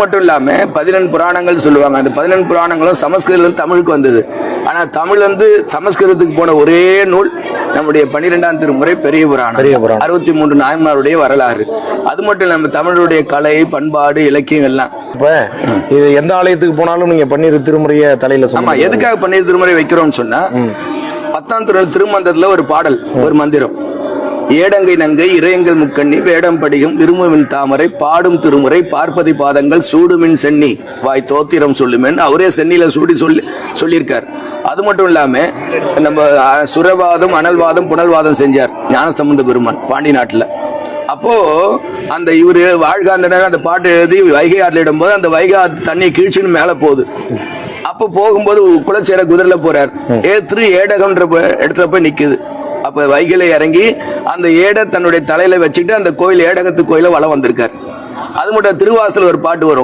மட்டும் இல்லாம 11 புராணங்கள் சொல்லுவாங்க. அந்த 11 புராணங்களும் சமஸ்கிருதம் தமிழுக்கு வந்தது. ஆனா தமிழ் சமஸ்கிருதத்துக்கு போன ஒரே நூல் நம்முடைய 12ஆம் திருமுறை பெரிய புராணம். 63 நாயன்மாருடைய வரலாறு. அது மட்டும் இல்லாம தமிழுடைய கலை, பண்பாடு, இலக்கியம் எல்லாம். இப்ப இது எந்த ஆலயத்துக்கு போனாலும் நீங்க பன்னிரு திருமுறைய தலையில ஆமா, எதுக்காக பன்னிரு திருமுறை வைக்கிறோம்னு சொன்னா 10ஆம் திருமந்திரத்துல ஒரு பாடல், ஒரு மந்திரம், ஏடங்கை நங்கை இறையங்கள் முக்கண்ணி வேடம் படியும் விரும்புமின் தாமரை பாடும் திருமுறை பார்ப்பதி பாதங்கள் சூடுமின் சென்னி வாய் தோத்திரம் சொல்லுமேன்னு அவரே சென்னியில சொல்லியிருக்கார். அது மட்டும் இல்லாம நம்ம சுரவாதம், அனல்வாதம், புனல்வாதம் செஞ்சார் ஞானசம்பந்த பெருமான் பாண்டி நாட்டுல. அப்போ அந்த இவரு வாழ்காந்தனர் அந்த பாட்டு எழுதி வைகை ஆற்றில் இடும்போது அந்த வைகை ஆற்று தண்ணி கீழ்ச்சின்னு மேல போகுது. அப்ப போகும்போது குலச்சேர குதிரையில போறார். ஏடகம்ன்ற இடத்துல போய் நிக்குது. அப்ப வைகையில இறங்கி அந்த ஏடை தன்னுடைய தலையில வச்சுட்டு அந்த கோயில் ஏடகத்து கோயில வளம் வந்திருக்கார். அது மட்டும் திருவாசல் ஒரு பாட்டு வரும்,